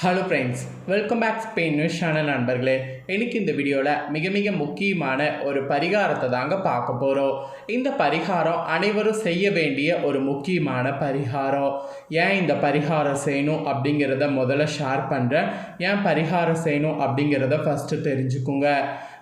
Hello friends, welcome back Spain news channel நண்பர்களே. இன்றைக்கி இந்த வீடியோவில் மிக முக்கியமான ஒரு பரிகாரத்தை தாங்க பார்க்க போகிறோம். இந்த பரிகாரம் அனைவரும் செய்ய வேண்டிய ஒரு முக்கியமான பரிகாரம். ஏன் இந்த பரிகாரம் செய்யணும் அப்படிங்கிறத முதல்ல ஷேர் பண்ணுறேன். ஏன் பரிகாரம் செய்யணும் அப்படிங்கிறத ஃபஸ்ட்டு தெரிஞ்சுக்குங்க.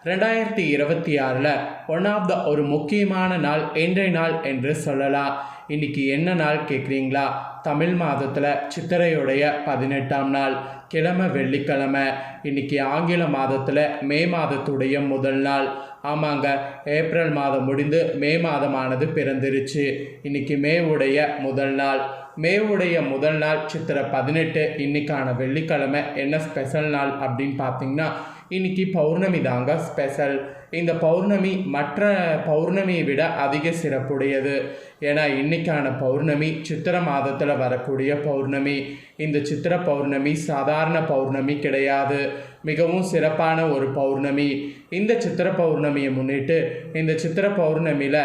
2026 ஒன் ஆஃப் த ஒரு முக்கியமான நாள் இன்றைய நாள் என்று சொல்லலாம். இன்றைக்கி என்ன நாள் கேட்குறீங்களா? தமிழ் மாதத்தில் சித்திரையுடைய 18ஆம் நாள், கிழமை வெள்ளிக்கிழமை. இன்றைக்கி ஆங்கில மாதத்தில் மே மாதத்துடைய முதல் நாள். ஆமாங்க, ஏப்ரல் மாதம் முடிந்து மே மாதமானது பிறந்துருச்சு. இன்றைக்கி மேவுடைய முதல் நாள். மேவுடைய முதல் நாள் சித்திரை 18. இன்றைக்கான வெள்ளிக்கிழமை என்ன ஸ்பெஷல் நாள் அப்படின்னு பார்த்தீங்கன்னா, இன்றைக்கி பௌர்ணமி தாங்க ஸ்பெஷல். இந்த பௌர்ணமி மற்ற பௌர்ணமியை விட அதிக சிறப்புடையது. ஏன்னா இன்றைக்கான பௌர்ணமி சித்திரை மாதத்தில் வரக்கூடிய பௌர்ணமி. இந்த சித்திரை பௌர்ணமி சாதாரண பௌர்ணமி கிடையாது, மிகவும் சிறப்பான ஒரு பௌர்ணமி. இந்த சித்திரை பௌர்ணமியை முன்னிட்டு இந்த சித்திரை பௌர்ணமியில்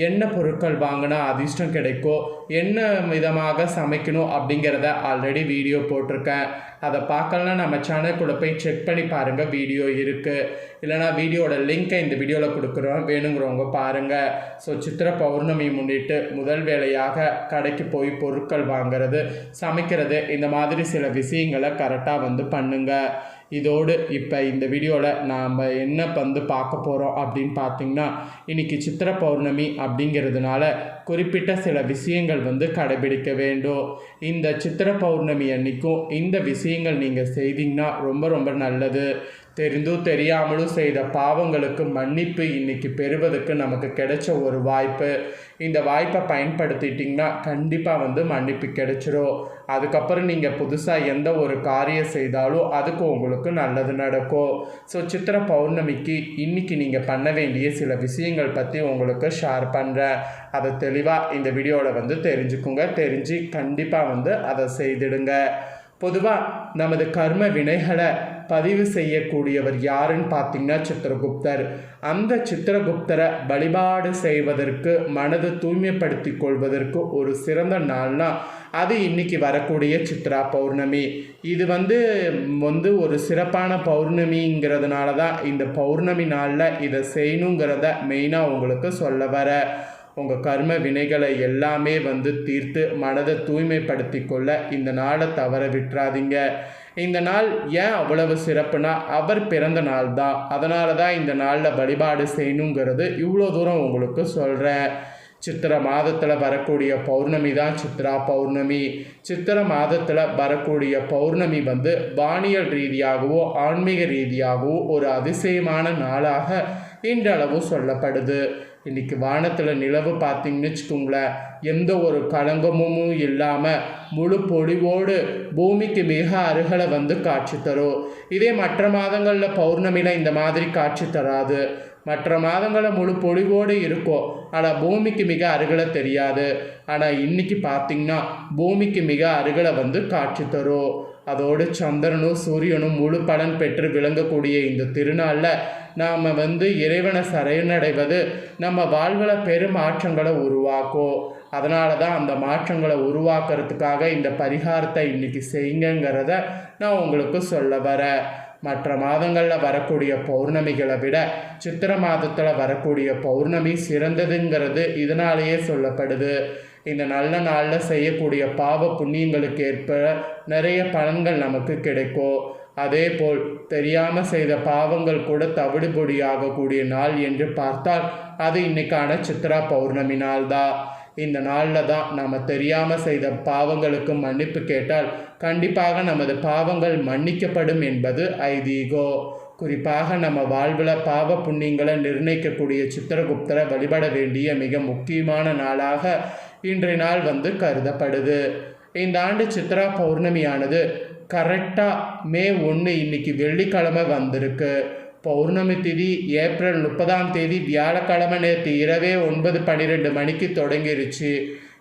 என்ன பொருட்கள் வாங்கினா அதிர்ஷ்டம் கிடைக்கும், என்ன விதமாக சமைக்கணும் அப்படிங்கிறத ஆல்ரெடி வீடியோ போட்டிருக்கேன். அதை பார்க்கலாம், நம்ம சேனலுக்குள்ளே போய் செக் பண்ணி பாருங்கள், வீடியோ இருக்குது. இல்லைனா வீடியோட லிங்க்கை இந்த வீடியோவில் கொடுக்குறோம், வேணுங்கிறவங்க பாருங்கள். ஸோ சித்திரை பௌர்ணமியை முன்னிட்டு முதல் வேலையாக கடைக்கு போய் பொருட்கள் வாங்கிறது, சமைக்கிறது, இந்த மாதிரி சில விஷயங்களை கரெக்டாக பண்ணுங்கள். இதோடு இப்போ இந்த வீடியோவில் நாம் என்ன பார்க்க போகிறோம் அப்படின்னு பார்த்திங்கன்னா, இன்றைக்கி சித்திரை பௌர்ணமி அப்படிங்கிறதுனால குறிப்பிட்ட சில விஷயங்கள் கடைபிடிக்க வேண்டும். இந்த சித்திரை பௌர்ணமி அன்றைக்கும் இந்த விஷயங்கள் நீங்கள் செய்தீங்கன்னா ரொம்ப நல்லது. தெரிந்தும் தெரியாமலும் செய்த பாவங்களுக்கு மன்னிப்பு இன்றைக்கி பெறுவதற்கு நமக்கு கிடைச்ச ஒரு வாய்ப்பு. இந்த வாய்ப்பை பயன்படுத்திட்டிங்கன்னா கண்டிப்பாக மன்னிப்பு கிடைச்சிரும். அதுக்கப்புறம் நீங்கள் புதுசாக எந்த ஒரு காரியம் செய்தாலும் அதுக்கு உங்களுக்கு நல்லது நடக்கும். ஸோ சித்திரை பௌர்ணமிக்கு இன்றைக்கி நீங்கள் பண்ண வேண்டிய சில விஷயங்கள் பற்றி உங்களுக்கு ஷேர் பண்ணுறேன். அதை தெளிவாக இந்த வீடியோவில் தெரிஞ்சுக்குங்க. தெரிஞ்சு கண்டிப்பாக அதை செய்திடுங்க. பொதுவாக நமது கர்ம வினைகளை பதிவு செய்யக்கூடியவர் யாருன்னு பார்த்தீங்கன்னா சித்திரகுப்தர். அந்த சித்திரகுப்தரை வழிபாடு செய்வதற்கு, மனதை தூய்மைப்படுத்தி கொள்வதற்கு ஒரு சிறந்த நாள்னா அது இன்றைக்கி வரக்கூடிய சித்ரா பௌர்ணமி. இது ஒரு சிறப்பான பௌர்ணமிங்கிறதுனால தான் இந்த பௌர்ணமி நாளில் இதை செய்யணுங்கிறத மெயினாக உங்களுக்கு சொல்ல வர. உங்கள் கர்ம வினைகளை எல்லாமே தீர்த்து மனதை தூய்மைப்படுத்தி கொள்ள இந்த நாளை தவற விட்டுறாதீங்க. இந்த நாள் ஏன் அவ்வளவு சிறப்புனா அவர் பிறந்த நாள் தான். அதனால தான் இந்த நாளில் வழிபாடு செய்யணுங்கிறது இவ்வளோ தூரம் உங்களுக்கு சொல்கிறேன். சித்திரை மாதத்தில் வரக்கூடிய பௌர்ணமி தான் சித்ரா பௌர்ணமி. சித்திரை மாதத்தில் வரக்கூடிய பௌர்ணமி வானியல் ரீதியாகவோ ஆன்மீக ரீதியாகவோ ஒரு அதிசயமான நாளாக இன்றளவு சொல்லப்படுது. இன்றைக்கி வானத்தில் நிலவு பார்த்திங்கன்னு வச்சுக்கோங்களேன், எந்த ஒரு களங்கமும் இல்லாமல் முழு பொழிவோடு பூமிக்கு மிக அருகில் காட்சி தரும். இதே மற்ற மாதங்களில் பௌர்ணமியில் இந்த மாதிரி காட்சி தராது. மற்ற மாதங்களில் முழு பொழிவோடு இருக்கும், ஆனால் பூமிக்கு மிக அருகில் தெரியாது. ஆனால் இன்றைக்கி பார்த்திங்கன்னா பூமிக்கு மிக அருகில் காட்சி தரும். அதோடு சந்திரனும் சூரியனும் முழு பலன் பெற்று விளங்கக்கூடிய இந்த திருநாளில் நாம் இறைவனை சரணடைவது நம்ம வாழ்வில் பெரும் மாற்றங்களை உருவாக்கும். அதனால தான் அந்த மாற்றங்களை உருவாக்குறதுக்காக இந்த பரிகாரத்தை இன்றைக்கி செய்யுங்கிறத நான் உங்களுக்கு சொல்ல வரேன். மற்ற மாதங்களில் வரக்கூடிய பௌர்ணமிகளை விட சித்திரை மாதத்தில் வரக்கூடிய பௌர்ணமி சிறந்ததுங்கிறது இதனாலேயே சொல்லப்படுது. இந்த நல்ல நாளில் செய்யக்கூடிய பாவ புண்ணியங்களுக்கு ஏற்ப நிறைய பலன்கள் நமக்கு கிடைக்கும். அதே போல் தெரியாமல் செய்த பாவங்கள் கூட தவிடுபொடியாகக்கூடிய நாள் என்று பார்த்தால் அது இன்றைக்கான சித்ரா பௌர்ணமி நாள் தான். இந்த நாளில் தான் நம்ம தெரியாமல் செய்த பாவங்களுக்கு மன்னிப்பு கேட்டால் கண்டிப்பாக நமது பாவங்கள் மன்னிக்கப்படும் என்பது ஐதீகம். குறிப்பாக நம்ம வாழ்வில் பாவ புண்ணியங்களை நிர்ணயிக்கக்கூடிய சித்திரகுப்தரை வழிபட வேண்டிய மிக முக்கியமான நாளாக இன்றைய நாள் கருதப்படுது. இந்த ஆண்டு சித்ரா பௌர்ணமியானது கரெக்டாக மே 1 இன்னைக்கு வெள்ளிக்கிழமை வந்திருக்கு. பௌர்ணமி திதி ஏப்ரல் 30 வியாழக்கிழமை நேற்று இரவே 9:12 மணிக்கு தொடங்கிருச்சு.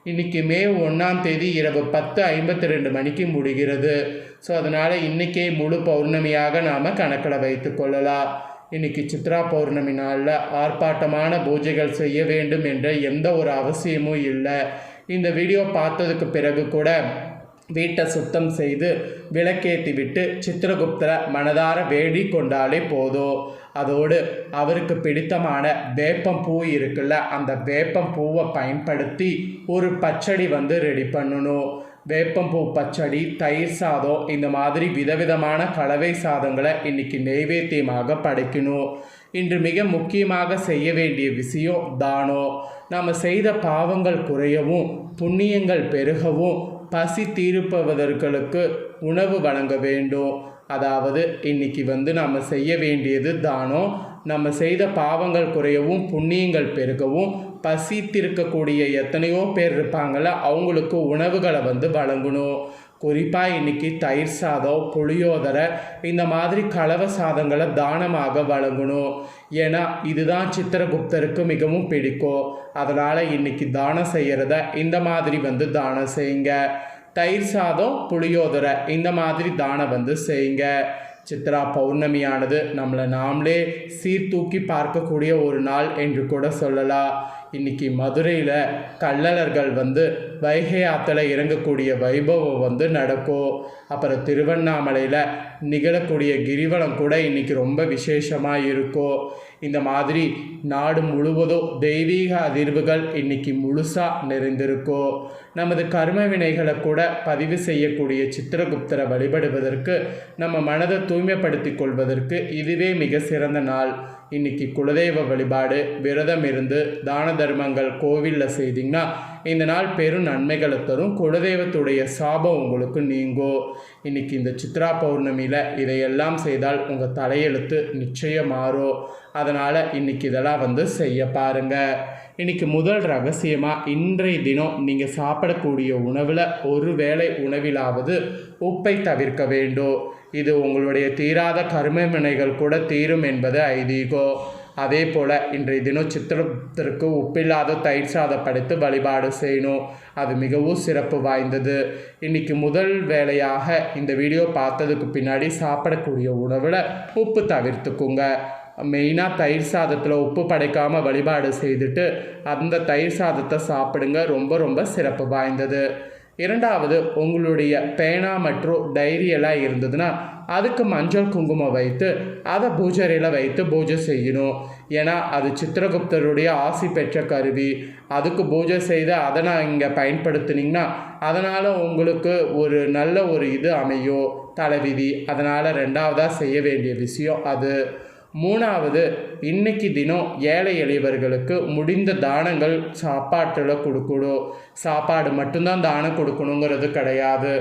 இன்றைக்கி மே 1 இரவு 10:52 மணிக்கு முடிகிறது. ஸோ அதனால் இன்றைக்கே முழு பௌர்ணமியாக நாம் கணக்கில் வைத்து கொள்ளலாம். இன்றைக்கி சித்ரா பௌர்ணமி நாளில் ஆர்ப்பாட்டமான பூஜைகள் செய்ய வேண்டும் என்ற எந்த ஒரு அவசியமும் இல்லை. இந்த வீடியோ பார்த்ததுக்கு பிறகு கூட வீட்டை சுத்தம் செய்து விளக்கேற்றி விட்டு சித்திரகுப்தரை மனதார வேடி கொண்டாலே போதும். அதோடு அவருக்கு பிடித்தமான வேப்பம் பூ இருக்குல்ல, அந்த வேப்பம் பூவை பயன்படுத்தி ஒரு பச்சடி ரெடி பண்ணணும். வேப்பம்பூ பச்சடி, தயிர் சாதம், இந்த மாதிரி விதவிதமான கலவை சாதங்களை இன்னைக்கு நெய்வேத்தியமாக படைக்கணும். இன்று மிக முக்கியமாக செய்ய வேண்டிய விஷயம் தானம். நாம் செய்த பாவங்கள் குறையவும் புண்ணியங்கள் பெருகவும் பசி தீர்ப்பவர்களுக்கு உணவு வழங்க வேண்டும். அதாவது இன்னைக்கு நம்ம செய்ய வேண்டியது தானம். நம்ம செய்த பாவங்கள் குறையவும் புண்ணியங்கள் பெருகவும் பசி தீர்க்கக்கூடிய எத்தனையோ பேர் இருப்பாங்கள்ல, அவங்களுக்கு உணவுகளை வழங்கணும். குறிப்பாக இன்றைக்கி தயிர் சாதம், புளியோதரை, இந்த மாதிரி கலவை சாதங்களை தானமாக வழங்கணும். ஏன்னா இதுதான் சித்திரகுப்தருக்கு மிகவும் பிடிக்கும். அதனால் இன்றைக்கி தானம் செய்கிறத இந்த மாதிரி தானம் செய்யுங்க. தயிர் சாதம், புளியோதரை, இந்த மாதிரி தானம் செய்யுங்க. சித்ரா பௌர்ணமியானது நம்மளை நாமளே சீர்தூக்கி பார்க்கக்கூடிய ஒரு நாள் என்று கூட சொல்லலாம். இன்றைக்கி மதுரையில் கள்ளழர்கள் வைகை ஆற்றுல இறங்கக்கூடிய வைபவம் நடக்கும். அப்புறம் திருவண்ணாமலையில் நிகழக்கூடிய கிரிவலம் கூட இன்றைக்கி ரொம்ப விசேஷமாக இருக்கும். இந்த மாதிரி நாடு முழுவதும் தெய்வீக அதிர்வுகள் இன்றைக்கி முழுசாக நிறைந்திருக்கும். நமது கர்ம வினைகளை கூட பதிவு செய்யக்கூடிய சித்திரகுப்தரை வழிபடுவதற்கு, நம்ம மனதை தூய்மைப்படுத்தி கொள்வதற்கு இதுவே மிக சிறந்த நாள். இன்றைக்கி குலதெய்வ வழிபாடு, விரதம் இருந்து தான தர்மங்கள் கோவிலில் செய்திங்கன்னா இந்த நாள் பெரும் நன்மைகளை தரும். குலதெய்வத்துடைய சாபம் உங்களுக்கு நீங்கும். இன்றைக்கி இந்த சித்ரா பௌர்ணமியில் இதையெல்லாம் செய்தால் உங்கள் தலையெழுத்து நிச்சயம் மாறும். அதனால் இன்றைக்கி இதெல்லாம் செய்ய பாருங்கள். இன்றைக்கி முதல் ரகசியமாக, இன்றைய தினம் நீங்கள் சாப்பிடக்கூடிய உணவில் ஒரு வேளை உணவிலாவது உப்பை தவிர்க்க வேண்டும். இது உங்களுடைய தீராத கர்ம வினைகள் கூட தீரும் என்பது ஐதீகம். அதே போல் இன்றைய தினம் சித்திரத்திற்கு உப்பில்லாத தயிர் சாதம் படைத்து வழிபாடு செய்யணும். அது மிகவும் சிறப்பு வாய்ந்தது. இன்றைக்கி முதல் வேளையாக இந்த வீடியோ பார்த்ததுக்கு பின்னாடி சாப்பிடக்கூடிய உணவில் உப்பு தவிர்த்துக்குங்க. மெயினாக தயிர் சாதத்தில் உப்பு படைக்காமல் வழிபாடு செய்துட்டு அந்த தயிர் சாதத்தை சாப்பிடுங்க. ரொம்ப ரொம்ப சிறப்பு வாய்ந்தது. இரண்டாவது, உங்களுடைய பேனா மற்றும் டைரி எல்லாம் இருந்ததுன்னா அதுக்கு மஞ்சள் குங்குமம் வைத்து அதை பூஜையில் வைத்து பூஜை செய்யணும். ஏன்னா அது சித்திரகுப்தருடைய ஆசி பெற்ற கருவி. அதுக்கு பூஜை செய்து அதை நான் இங்கே பயன்படுத்தினீங்கன்னா அதனால் உங்களுக்கு ஒரு நல்ல ஒரு இது அமையும், தலைவிதி. அதனால் ரெண்டாவதாக செய்ய வேண்டிய விஷயம் அது. மூணாவது, இன்னைக்கு தினம் ஏழை எளியவர்களுக்கு முடிந்த தானங்கள் சாப்பாட்டில் கொடுக்கணும். சாப்பாடு மட்டும்தான் தானம் கொடுக்கணுங்கிறது கிடையாது.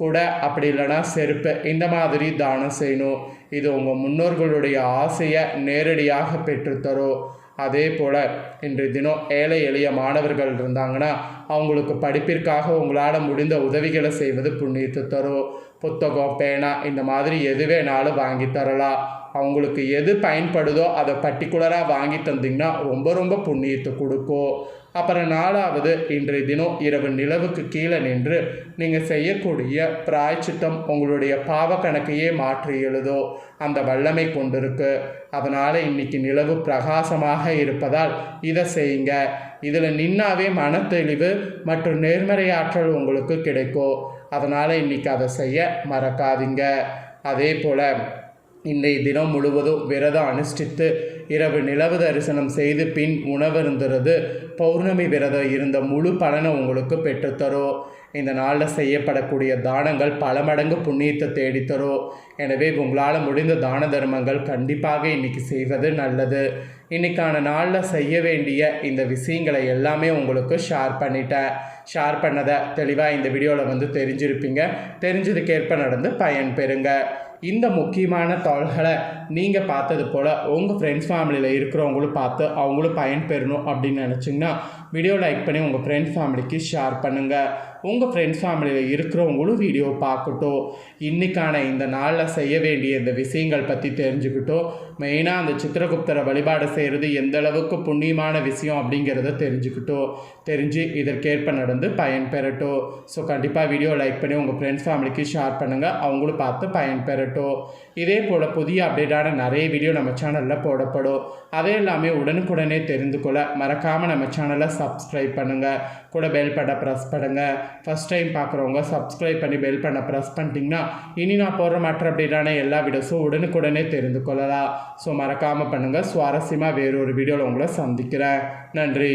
கூட அப்படி இல்லைனா செருப்பு, இந்த மாதிரி தானம் செய்யணும். இது உங்கள் முன்னோர்களுடைய ஆசையை நேரடியாக பெற்றுத்தரும். அதே போல் இன்றைய தினம் ஏழை எளிய மாணவர்கள் இருந்தாங்கன்னா அவங்களுக்கு படிப்பிற்காக உங்களால் முடிந்த உதவிகளை செய்வது புண்ணியத்தை தரும். புத்தகம், பேனா, இந்த மாதிரி எது வேணாலும் வாங்கி தரலாம். அவங்களுக்கு எது பயன்படுதோ அதை பர்டிகுலராக வாங்கி தந்தீங்கன்னா ரொம்ப ரொம்ப புண்ணியத்தை கொடுக்கும். அப்புறம் நாலாவது, இன்றைய தினம் இரவு நிலவுக்கு கீழே நின்று நீங்கள் செய்யக்கூடிய பிராயச்சித்தம் உங்களுடைய பாவ கணக்கையே மாற்றி எழுதோ அந்த வல்லமை கொண்டிருக்கு. அதனால் இன்றைக்கி நிலவு பிரகாசமாக இருப்பதால் இதை செய்யுங்க. இதில் நின்னாவே மனத்தெளிவு மற்றும் நேர்மறையாற்றல் உங்களுக்கு கிடைக்கும். அதனால் இன்றைக்கி அதை செய்ய மறக்காதீங்க. அதே போல் இன்றைய தினம் முழுவதும் விரதம் அனுஷ்டித்து இரவு நிலவு தரிசனம் செய்து பின் உணவருந்துறது பௌர்ணமி விரதம் இருந்த முழு பலனை உங்களுக்கு பெற்றுத்தரும். இந்த நாளில் செய்யப்படக்கூடிய தானங்கள் பல மடங்கு புண்ணியத்தை தேடித்தரும். எனவே உங்களால் முடிந்த தான தர்மங்கள் கண்டிப்பாக இன்றைக்கி செய்வது நல்லது. இன்றைக்கான நாளில் செய்ய வேண்டிய இந்த விஷயங்களை எல்லாமே உங்களுக்கு ஷேர் பண்ணதை தெளிவாக இந்த வீடியோவில் தெரிஞ்சிருப்பீங்க. தெரிஞ்சதுக்கேற்ப நடந்து பயன் பெறுங்க. இந்த முக்கியமான தகவல்களை நீங்கள் பார்த்தது போல் உங்கள் ஃப்ரெண்ட்ஸ் ஃபேமிலியில் இருக்கிறவங்களும் பார்த்து அவங்களும் பயன்பெறணும் அப்படின்னு நினச்சிங்கன்னா வீடியோ லைக் பண்ணி உங்கள் ஃப்ரெண்ட்ஸ் ஃபேமிலிக்கு ஷேர் பண்ணுங்கள். உங்கள் ஃப்ரெண்ட்ஸ் ஃபேமிலியில் இருக்கிறவங்களும் வீடியோ பார்க்கட்டும். இன்றைக்கான இந்த நாளில் செய்ய வேண்டிய இந்த விஷயங்கள் பற்றி தெரிஞ்சுக்கிட்டோம். மெயினாக அந்த சித்திரகுப்தரை வழிபாடு செய்கிறது எந்த அளவுக்கு புண்ணியமான விஷயம் அப்படிங்கிறத தெரிஞ்சு இதற்கேற்ப நடந்து பயன் பெறட்டும். ஸோ கண்டிப்பாக வீடியோ லைக் பண்ணி உங்கள் ஃப்ரெண்ட்ஸ் ஃபேமிலிக்கு ஷேர் பண்ணுங்கள். அவங்களும் பார்த்து பயன் பெறட்டும். இதே போல் புதிய அப்டேட்டான நிறைய வீடியோ நம்ம சேனலில் போடப்படும். அதே எல்லாமே உடனுக்குடனே தெரிந்து கொள்ள மறக்காமல் நம்ம சேனலை சப்ஸ்கிரைப் பண்ணுங்கள், கூட பெல் பட்டனை ப்ரெஸ் பண்ணுங்கள். ஃபஸ்ட் டைம் பார்க்குறவங்க சப்ஸ்கிரைப் பண்ணி பெல் பட்டனை ப்ரெஸ் பண்ணிட்டீங்கன்னா இனி நான் போடுற மற்ற அப்டேட்டான எல்லா வீடியோஸும் உடனுக்குடனே தெரிந்து கொள்ளலாம். ஸோ மறக்காமல் பண்ணுங்கள். சுவாரஸ்யமாக வேறொரு வீடியோவில் உங்களை சந்திக்கிறேன். நன்றி.